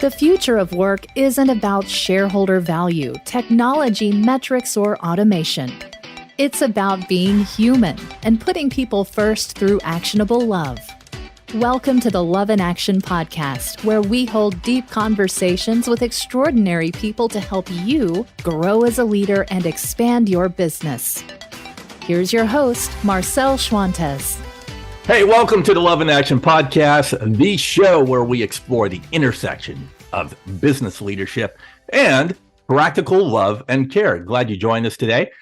The future of work isn't about shareholder value, technology, metrics, or automation. It's about being human and putting people first through actionable love. Welcome to the Love in Action podcast, where we hold deep conversations with extraordinary people to help you grow as a leader and expand your business. Here's your host, Marcel Schwantes. Hey, welcome to the Love in Action podcast, the show where we explore the intersection of business leadership and practical love and care. Glad you joined us today.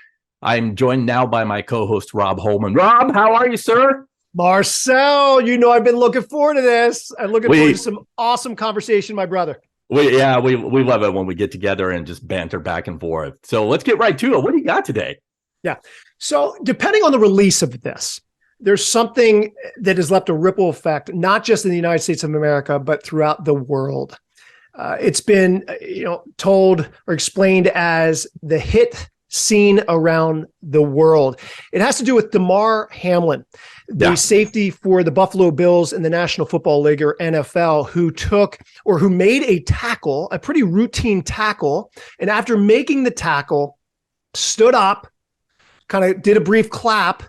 I'm joined now by my co-host, Rob Holman. Rob, how are you, sir? Marcel, you know I've been looking forward to this. I'm looking forward to some awesome conversation, my brother. We love it when we get together and just banter back and forth. So let's get right to it. What do you got today? Yeah. So depending on the release of this, there's something that has left a ripple effect, not just in the United States of America, but throughout the world. It's been, told or explained as the hit scene around the world. It has to do with Damar Hamlin, the safety for the Buffalo Bills in the National Football League, or NFL, who made a tackle, a pretty routine tackle, and after making the tackle, stood up, kind of did a brief clap,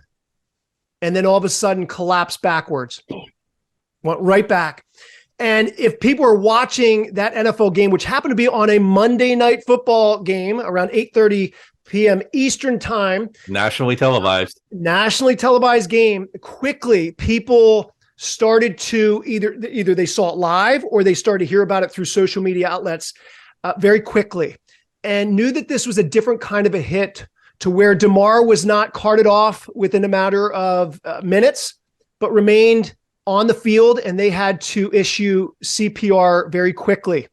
and then all of a sudden collapsed backwards, went right back. And if people are watching that NFL game, which happened to be on a Monday night football game around 8:30 p.m. Eastern time, nationally televised game, quickly people started to either they saw it live or they started to hear about it through social media outlets very quickly, and knew that this was a different kind of a hit, to where Damar was not carted off within a matter of minutes, but remained on the field, and they had to issue CPR very quickly.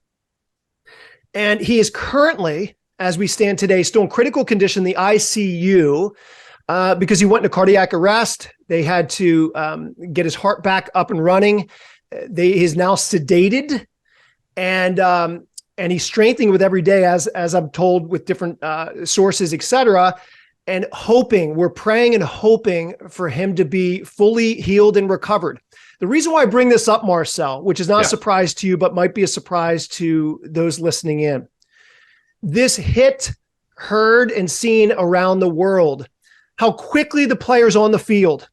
And he is currently, as we stand today, still in critical condition, the ICU, because he went into cardiac arrest. They had to get his heart back up and running. He is now sedated, and he's strengthening with every day, as I'm told with different sources, et cetera, and we're praying and hoping for him to be fully healed and recovered. The reason why I bring this up, Marcel, which is not a surprise to you, but might be a surprise to those listening in. This hit heard and seen around the world, how quickly the players on the field,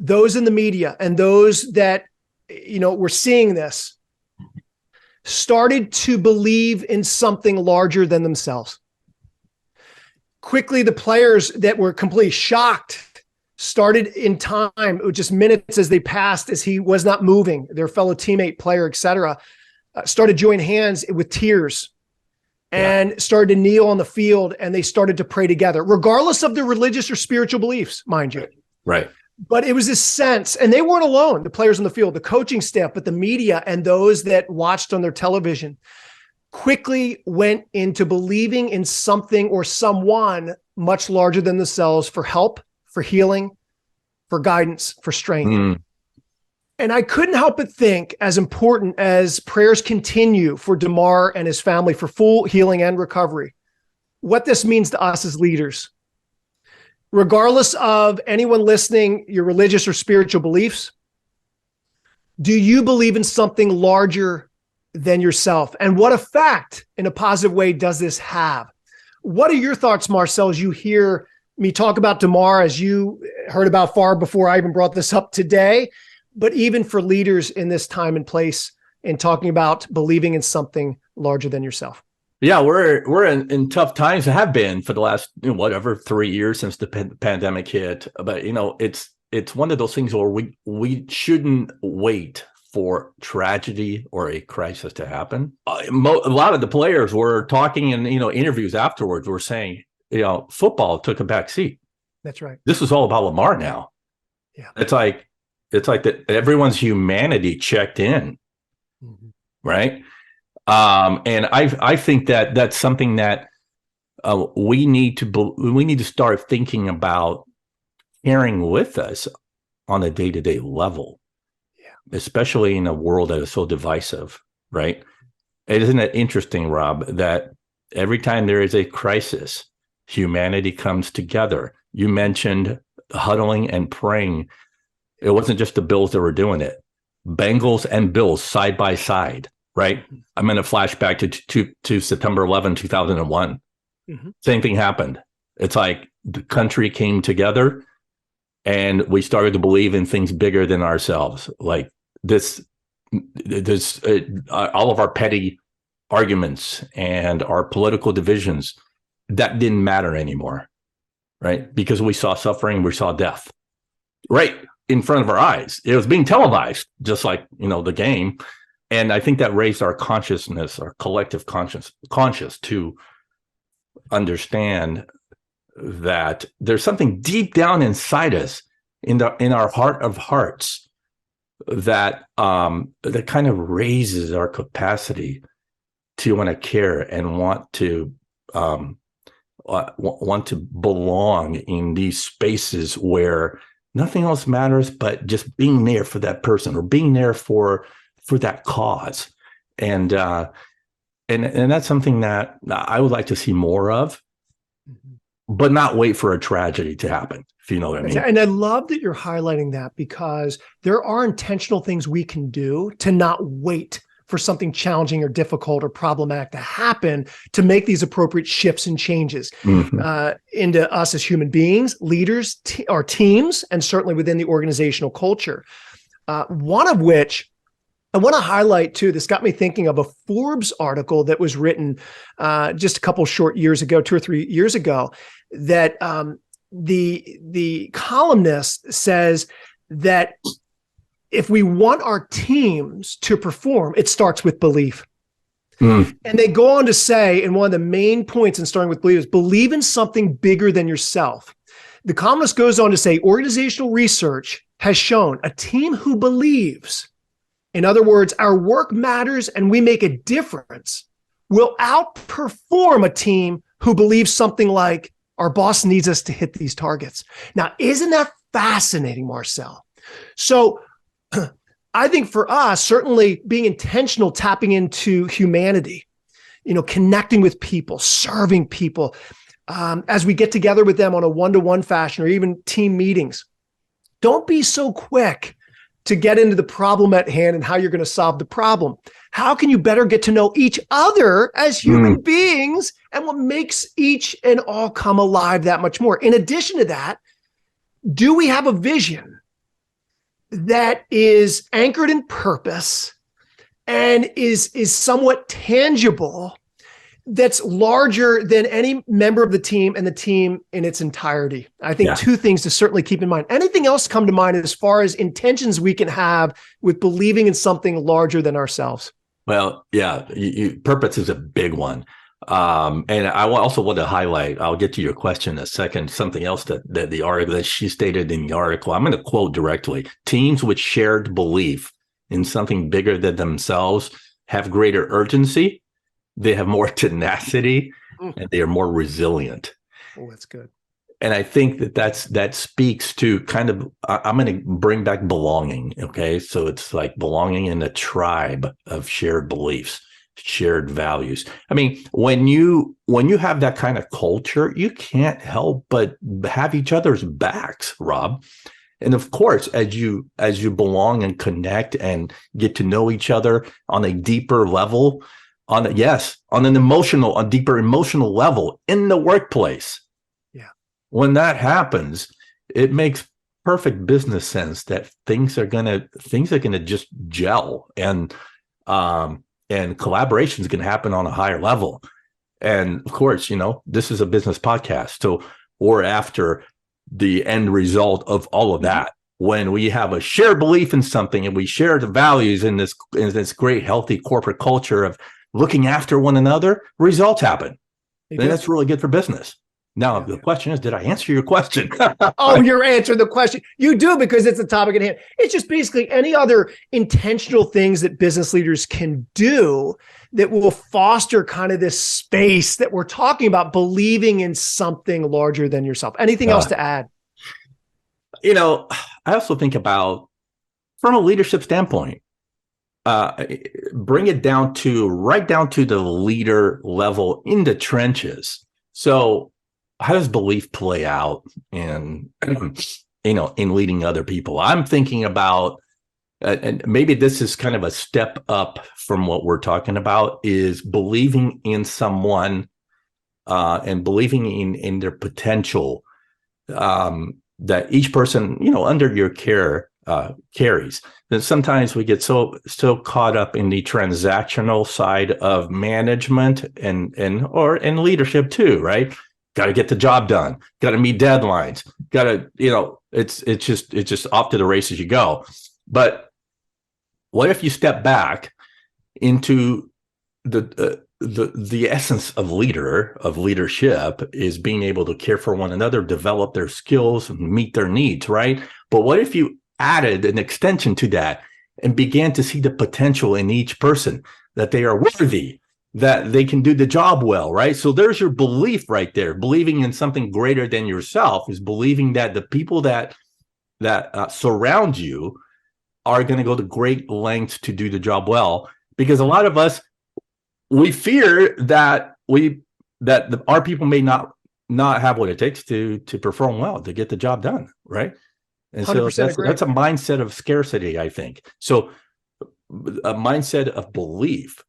those in the media, and those that, were seeing this, started to believe in something larger than themselves. Quickly, the players that were completely shocked started in time, just minutes as they passed, as he was not moving, their fellow teammate, player, et cetera, started joining hands with tears and started to kneel on the field, and they started to pray together, regardless of their religious or spiritual beliefs, mind you. Right. But it was this sense, and they weren't alone, the players on the field, the coaching staff, but the media and those that watched on their television quickly went into believing in something or someone much larger than themselves for help, for healing, for guidance, for strength. And I couldn't help but think, as important as prayers continue for Damar and his family for full healing and recovery, what this means to us as leaders. Regardless of anyone listening, your religious or spiritual beliefs, do you believe in something larger than yourself? And what effect, in a positive way, does this have? What are your thoughts, Marcel, as you hear me talk about Damar, as you heard about far before I even brought this up today, but even for leaders in this time and place, in talking about believing in something larger than yourself? Yeah, we're in tough times, have been for the last 3 years since the pandemic hit. But it's one of those things where we shouldn't wait for tragedy or a crisis to happen. A lot of the players were talking in interviews afterwards. Were saying football took a back seat. That's right. This is all about Lamar now. Yeah, it's like that everyone's humanity checked in, right? And I think that that's something that we need to start thinking about carrying with us on a day-to-day level, especially in a world that is so divisive, right? Isn't it interesting, Rob, that every time there is a crisis, humanity comes together? You mentioned huddling and praying. It wasn't just the Bills that were doing it. Bengals and Bills side by side, right? I'm going to flashback to September 11, 2001. Mm-hmm. Same thing happened. It's like the country came together and we started to believe in things bigger than ourselves. Like this all of our petty arguments and our political divisions, that didn't matter anymore, right? Because we saw suffering, we saw death right in front of our eyes. It was being televised, just like, the game. And I think that raised our consciousness, our collective conscious to understand that there's something deep down inside us in our heart of hearts that kind of raises our capacity to want to care and want to belong in these spaces where nothing else matters but just being there for that person or being there for that cause. And that's something that I would like to see more of, but not wait for a tragedy to happen, if you know what I mean. And I love that you're highlighting that, because there are intentional things we can do to not wait for something challenging or difficult or problematic to happen to make these appropriate shifts and changes into us as human beings, leaders, our teams, and certainly within the organizational culture. One of which I want to highlight too, this got me thinking of a Forbes article that was written just a couple short years ago, 2 or 3 years ago, that the columnist says that if we want our teams to perform, it starts with belief. And they go on to say, and one of the main points in starting with belief is believe in something bigger than yourself. The columnist goes on to say, organizational research has shown a team who believes, in other words, our work matters and we make a difference, will outperform a team who believes something like, our boss needs us to hit these targets. Now, isn't that fascinating, Marcel? So I think for us, certainly being intentional, tapping into humanity, connecting with people, serving people, as we get together with them on a one-to-one fashion or even team meetings, don't be so quick to get into the problem at hand and how you're going to solve the problem. How can you better get to know each other as human beings and what makes each and all come alive that much more? In addition to that, do we have a vision that is anchored in purpose and is somewhat tangible, that's larger than any member of the team and the team in its entirety? I think two things to certainly keep in mind. Anything else come to mind as far as intentions we can have with believing in something larger than ourselves? Well, purpose is a big one. And I also want to highlight, I'll get to your question in a second, something else that the article that she stated in the article. I'm going to quote directly: teams with shared belief in something bigger than themselves have greater urgency, they have more tenacity, and they are more resilient. Oh, that's good. And I think that speaks to kind of, I'm going to bring back belonging. Okay. So it's like belonging in a tribe of shared beliefs, shared values. I mean, when you have that kind of culture, you can't help but have each other's backs, Rob. And of course, as you belong and connect and get to know each other on a deeper level, on a deeper emotional level in the workplace. Yeah. When that happens, it makes perfect business sense that things are gonna just gel, and collaboration is gonna happen on a higher level. And of course, this is a business podcast, so we're after the end result of all of that. When we have a shared belief in something and we share the values in this great healthy corporate culture of looking after one another, results happen. And that's really good for business. Now, the question is, did I answer your question? Oh, you're answering the question. You do, because it's the topic at hand. It's just basically any other intentional things that business leaders can do that will foster kind of this space that we're talking about, believing in something larger than yourself. Anything else to add? I also think about, from a leadership standpoint, bring it right down to the leader level in the trenches. So how does belief play out in leading other people? I'm thinking about and maybe this is kind of a step up from what we're talking about, is believing in someone and believing in their potential that each person, under your care carries. Then sometimes we get so caught up in the transactional side of management and leadership too, right? Got to get the job done. Got to meet deadlines. Got to, it's just off to the races you go. But what if you step back into the essence of leadership is being able to care for one another, develop their skills, and meet their needs, right? But what if you added an extension to that and began to see the potential in each person, that they are worthy, that they can do the job well, right? So there's your belief right there. Believing in something greater than yourself is believing that the people that surround you are going to go to great lengths to do the job well. Because a lot of us, we fear that our people may not have what it takes to perform well, to get the job done, right? And so that's a mindset of scarcity, I think. So a mindset of belief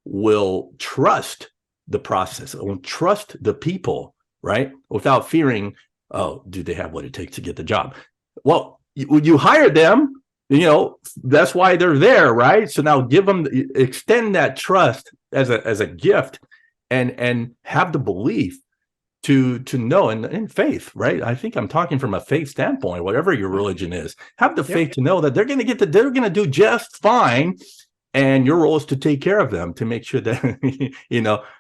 will trust the process, will trust the people, right? Without fearing, oh, do they have what it takes to get the job? Well, you hire them, that's why they're there, right? So now extend that trust as a gift and have the belief to know and faith, right? I think I'm talking from a faith standpoint, whatever your religion is. Have the faith to know that they're going to do just fine, and your role is to take care of them, to make sure that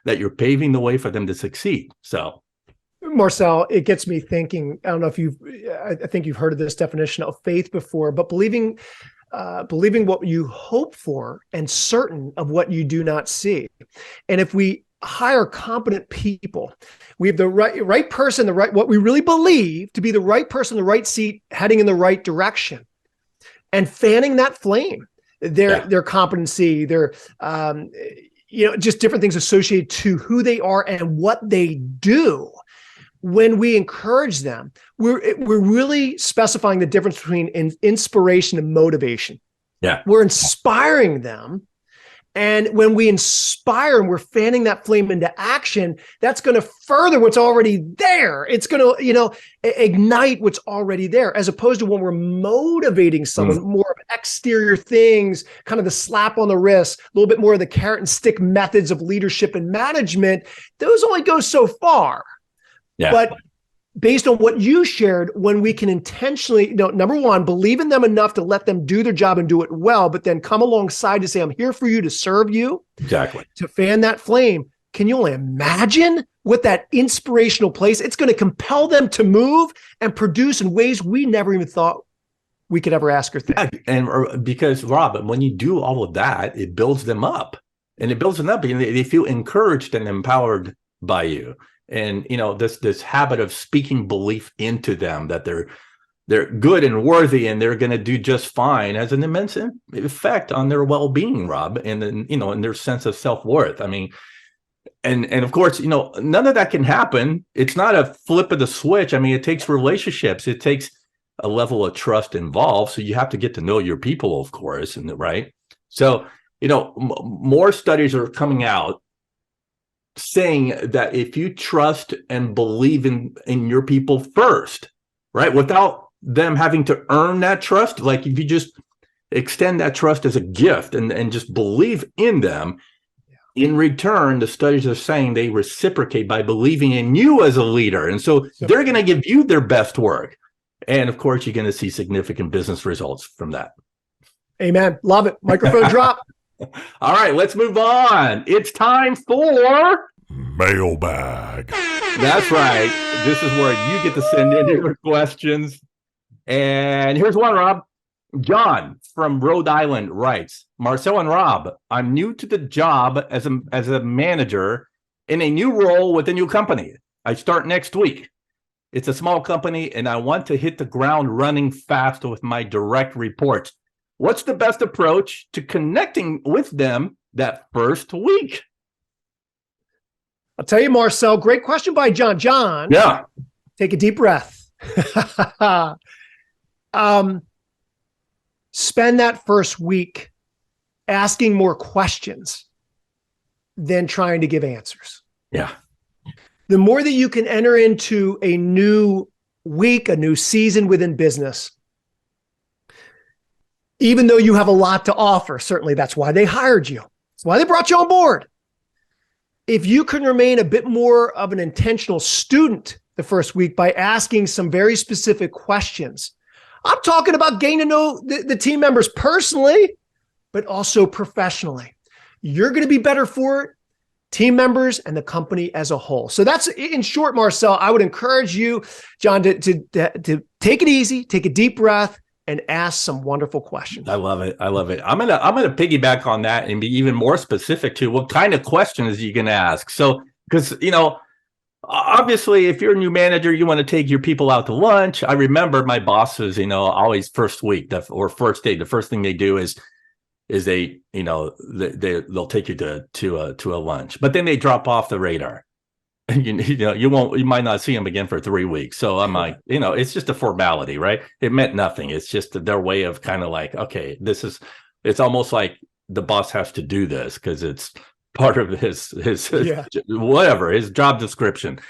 that you're paving the way for them to succeed. So, Marcel, it gets me thinking. I don't know if I think you've heard of this definition of faith before, but believing what you hope for and certain of what you do not see. And if we hire competent people, we have the right person, what we really believe to be the right person, the right seat, heading in the right direction, and fanning that flame, their competency, their just different things associated to who they are and what they do. When we encourage them, we're really specifying the difference between inspiration and motivation. Yeah, we're inspiring them. And when we inspire and we're fanning that flame into action, that's going to further what's already there. It's going to, ignite what's already there, as opposed to when we're motivating someone, more of exterior things, kind of the slap on the wrist, a little bit more of the carrot and stick methods of leadership and management. Those only go so far. Yeah. But based on what you shared, when we can intentionally, number one, believe in them enough to let them do their job and do it well, but then come alongside to say, I'm here for you, to serve you. Exactly. To fan that flame. Can you only imagine what that inspirational place? It's going to compel them to move and produce in ways we never even thought we could ever ask or think. Yeah, and because, Rob, when you do all of that, it builds them up. And it builds them up, and they feel encouraged and empowered by you. And this habit of speaking belief into them that they're good and worthy and they're going to do just fine has an immense effect on their well-being, Rob, and then in their sense of self-worth. I mean, and of course, none of that can happen. It's not a flip of the switch. I mean, it takes relationships. It takes a level of trust involved. So you have to get to know your people, of course, right? So more studies are coming out saying that if you trust and believe in your people first, right, without them having to earn that trust, like if you just extend that trust as a gift and just believe in them, in return, the studies are saying they reciprocate by believing in you as a leader. And so they're going to give you their best work. And of course, you're going to see significant business results from that. Amen. Love it. Microphone drop. All right, let's move on. It's time for Mailbag. That's right. This is where you get to send in your questions. And here's one, Rob. John from Rhode Island writes, Marcel and Rob, I'm new to the job as a manager in a new role with a new company. I start next week. It's a small company, and I want to hit the ground running fast with my direct reports. What's the best approach to connecting with them that first week? I'll tell you, Marcel, great question by John. John, yeah. Take a deep breath. spend that first week asking more questions than trying to give answers. Yeah. The more that you can enter into a new week, a new season within business, even though you have a lot to offer, certainly that's why they hired you. That's why they brought you on board. If you can remain a bit more of an intentional student the first week by asking some very specific questions, I'm talking about getting to know the team members personally, but also professionally. You're going to be better for it, team members and the company as a whole. So that's, in short, Marcel, I would encourage you, John, to take it easy, take a deep breath, and ask some wonderful questions. I love it. I love it. I'm gonna piggyback on that and be even more specific to what kind of questions you can ask. So, because obviously, if you're a new manager, you want to take your people out to lunch. I remember my bosses, always first week or first day, the first thing they do is they'll take you to a lunch, but then they drop off the radar. You might not see them again for 3 weeks. So I'm like, it's just a formality, right? It meant nothing. It's just their way of kind of like, okay, it's almost like the boss has to do this because it's part of his whatever, his job description.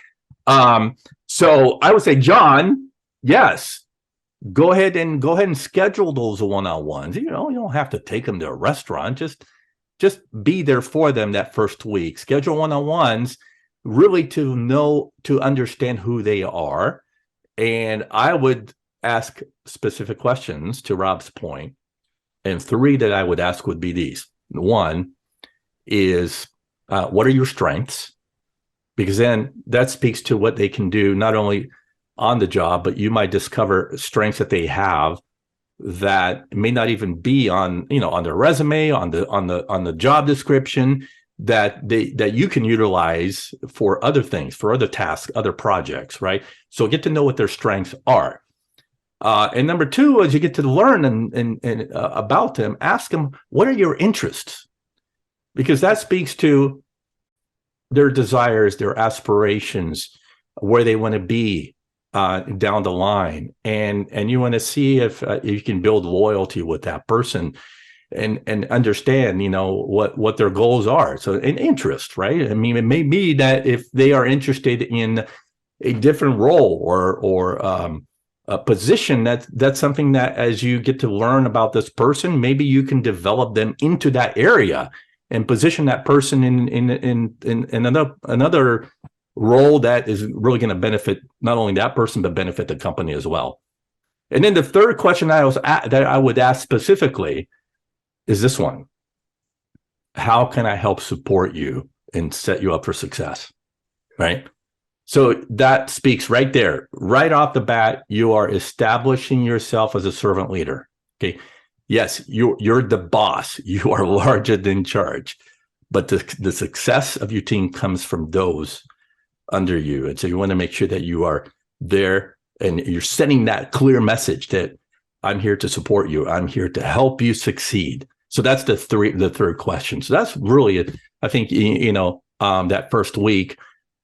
So I would say, John, yes, go ahead and schedule those one-on-ones. You don't have to take them to a restaurant. Just be there for them that first week. Schedule one-on-ones really to understand who they are. And I would ask specific questions to Rob's point. And 3 that I would ask would be these. 1 is, what are your strengths? Because then that speaks to what they can do, not only on the job, but you might discover strengths that they have that may not even be on their resume, on the job description, that you can utilize for other things, for other tasks, other projects, right? So get to know what their strengths are. And number 2, as you get to learn and about them, ask them, what are your interests? Because that speaks to their desires, their aspirations, where they want to be down the line. And you want to see if you can build loyalty with that person and understand, what their goals are. So an interest, right? I mean, it may be that if they are interested in a different role or a position, that's something that as you get to learn about this person, maybe you can develop them into that area and position that person in another role that is really going to benefit not only that person, but benefit the company as well. And then the third question that I would ask specifically is this one: how can I help support you and set you up for success? Right? So that speaks right there, right off the bat. You are establishing yourself as a servant leader. Okay. Yes, you're the boss. You are larger than charge, but the success of your team comes from those under you. And so you want to make sure that you are there and you're sending that clear message that I'm here to support you. I'm here to help you succeed. So that's the third question. So that's really, I think, that first week,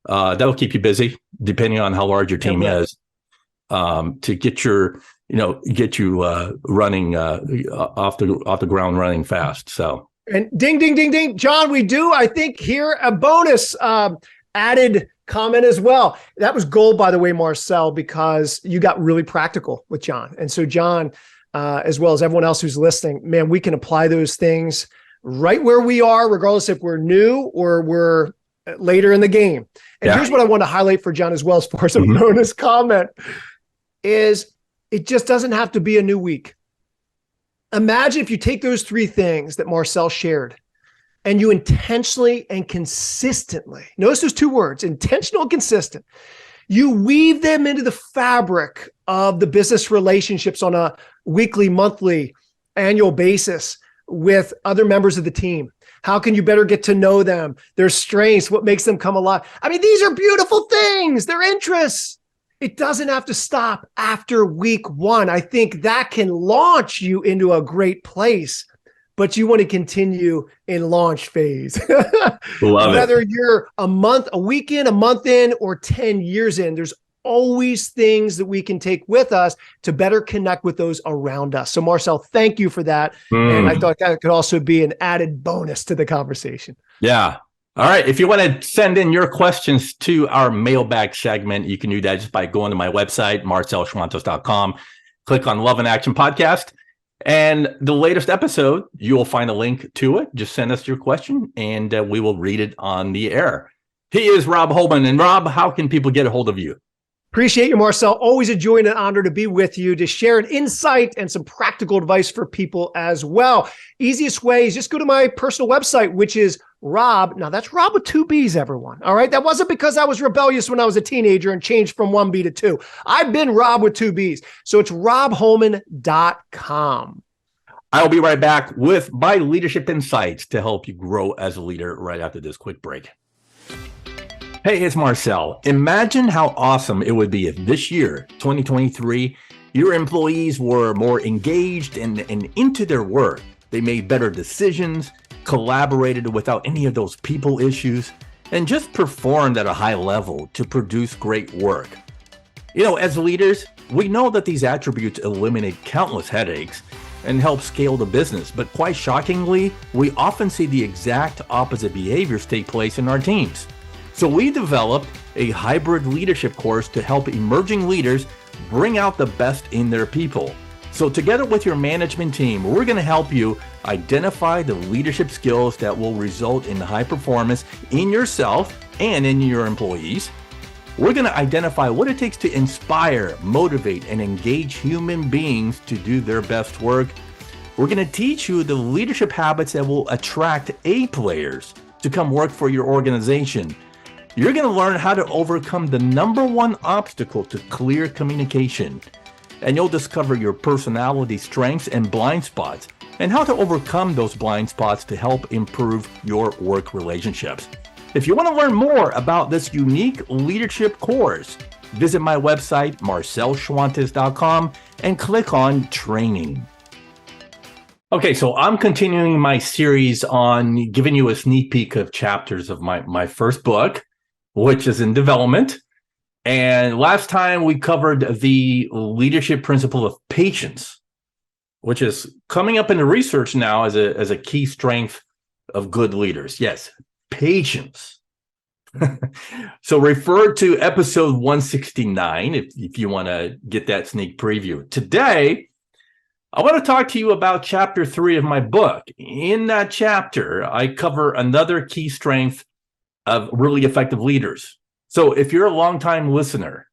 that'll keep you busy depending on how large your team is, to get you running off the ground running fast. So, and ding, ding, ding, ding, John, we do, I think, here a bonus added comment as well. That was gold, by the way, Marcel, because you got really practical with John. And so John, as well as everyone else who's listening, man, we can apply those things right where we are, regardless if we're new or we're later in the game. And here's what I want to highlight for John as well, as far as a bonus comment, is it just doesn't have to be a new week. Imagine if you take those 3 things that Marcel shared and you intentionally and consistently, notice those 2 words, intentional and consistent, you weave them into the fabric of the business relationships on a weekly, monthly, annual basis with other members of the team. How can you better get to know them, their strengths, what makes them come alive? I mean, these are beautiful things, their interests. It doesn't have to stop after week 1. I think that can launch you into a great place, but you want to continue in launch phase. Whether you're a week in, a month in, or 10 years in, there's always things that we can take with us to better connect with those around us. So Marcel, thank you for that. And I thought that could also be an added bonus to the conversation. Yeah. All right. If you want to send in your questions to our mailbag segment, you can do that just by going to my website, marcelschwantes.com. Click on Love and Action Podcast. And the latest episode, you'll find a link to it. Just send us your question and we will read it on the air. He is Rob Holman. And Rob, how can people get a hold of you? Appreciate you, Marcel. Always a joy and an honor to be with you, to share an insight and some practical advice for people as well. Easiest way is just go to my personal website, which is Rob. Now that's Rob with 2 B's, everyone. All right. That wasn't because I was rebellious when I was a teenager and changed from 1 B to 2. I've been Rob with 2 B's. So it's robholman.com. I'll be right back with my leadership insights to help you grow as a leader right after this quick break. Hey, it's Marcel. Imagine how awesome it would be if this year, 2023, your employees were more engaged and into their work. They made better decisions, collaborated without any of those people issues, and just performed at a high level to produce great work. You know, as leaders, we know that these attributes eliminate countless headaches and help scale the business. But quite shockingly, we often see the exact opposite behaviors take place in our teams. So we developed a hybrid leadership course to help emerging leaders bring out the best in their people. So together with your management team, we're going to help you identify the leadership skills that will result in high performance in yourself and in your employees. We're going to identify what it takes to inspire, motivate, and engage human beings to do their best work. We're going to teach you the leadership habits that will attract A players to come work for your organization. You're going to learn how to overcome the #1 obstacle to clear communication. And you'll discover your personality strengths and blind spots and how to overcome those blind spots to help improve your work relationships. If you want to learn more about this unique leadership course, visit my website, marcelschwantes.com, and click on training. Okay, so I'm continuing my series on giving you a sneak peek of chapters of my first book, which is in development. And last time we covered the leadership principle of patience, which is coming up in the research now as a key strength of good leaders. Yes, patience. So refer to episode 169 if you want to get that sneak preview. Today, I want to talk to you about chapter 3 of my book. In that chapter, I cover another key strength of really effective leaders. So if you're a longtime listener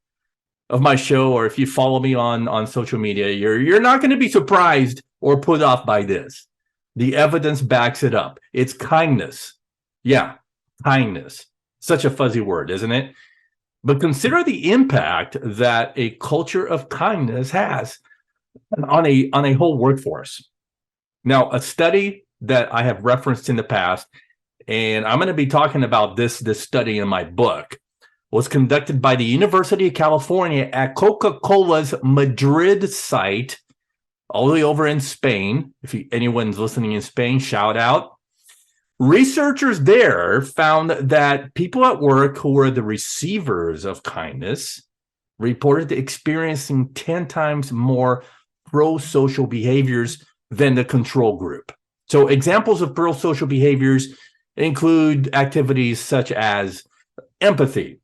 of my show, or if you follow me on social media, you're not going to be surprised or put off by this. The evidence backs it up. It's kindness. Yeah, kindness. Such a fuzzy word, isn't it? But consider the impact that a culture of kindness has on a whole workforce. Now, a study that I have referenced in the past, and I'm going to be talking about this study in my book, was conducted by the University of California at Coca-Cola's Madrid site, all the way over in Spain. If anyone's listening in Spain, shout out. Researchers there found that people at work who were the receivers of kindness reported experiencing 10 times more pro-social behaviors than the control group. So examples of pro-social behaviors include activities such as empathy,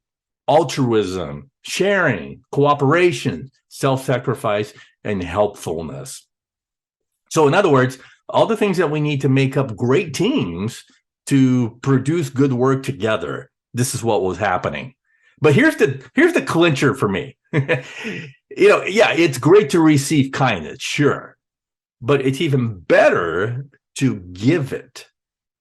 altruism, sharing, cooperation, self-sacrifice, and helpfulness. So in other words, all the things that we need to make up great teams to produce good work together. This is what was happening. But here's the clincher for me. Yeah, it's great to receive kindness, sure, but it's even better to give it.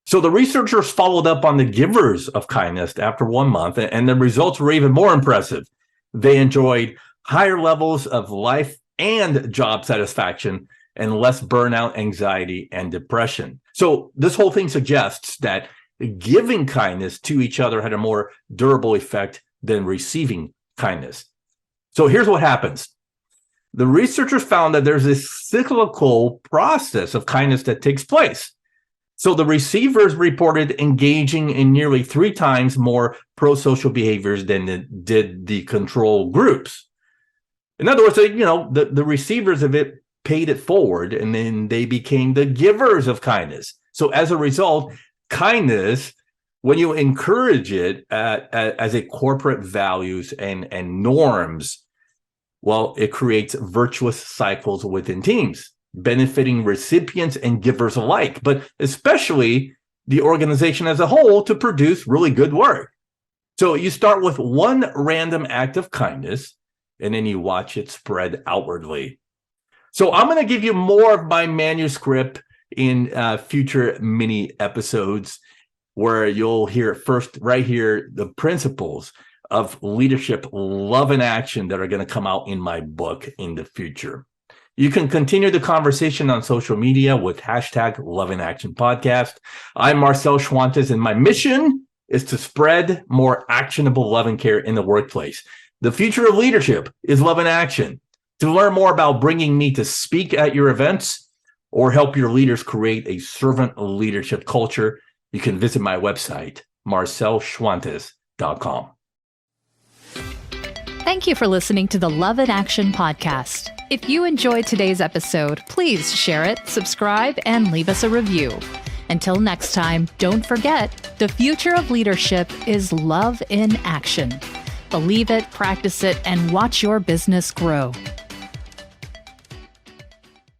So the researchers followed up on the givers of kindness after 1 month, and the results were even more impressive. They enjoyed higher levels of life and job satisfaction and less burnout, anxiety, and depression. So this whole thing suggests that giving kindness to each other had a more durable effect than receiving kindness. So here's what happens. The researchers found that there's this cyclical process of kindness that takes place. So the receivers reported engaging in nearly 3 times more pro-social behaviors than did the control groups. In other words, the receivers of it paid it forward, and then they became the givers of kindness. So as a result, kindness, when you encourage it as a corporate values and norms, well, it creates virtuous cycles within teams, benefiting recipients and givers alike, but especially the organization as a whole to produce really good work. So you start with one random act of kindness, and then you watch it spread outwardly. So I'm going to give you more of my manuscript in future mini episodes where you'll hear first right here the principles of leadership, love, and action that are going to come out in my book in the future. You can continue the conversation on social media with hashtag Love and Action Podcast. I'm Marcel Schwantes, and my mission is to spread more actionable love and care in the workplace. The future of leadership is love and action. To learn more about bringing me to speak at your events or help your leaders create a servant leadership culture, you can visit my website, marcelschwantes.com. Thank you for listening to the Love and Action Podcast. If you enjoyed today's episode, please share it, subscribe, and leave us a review. Until next time, don't forget, the future of leadership is love in action. Believe it, practice it, and watch your business grow.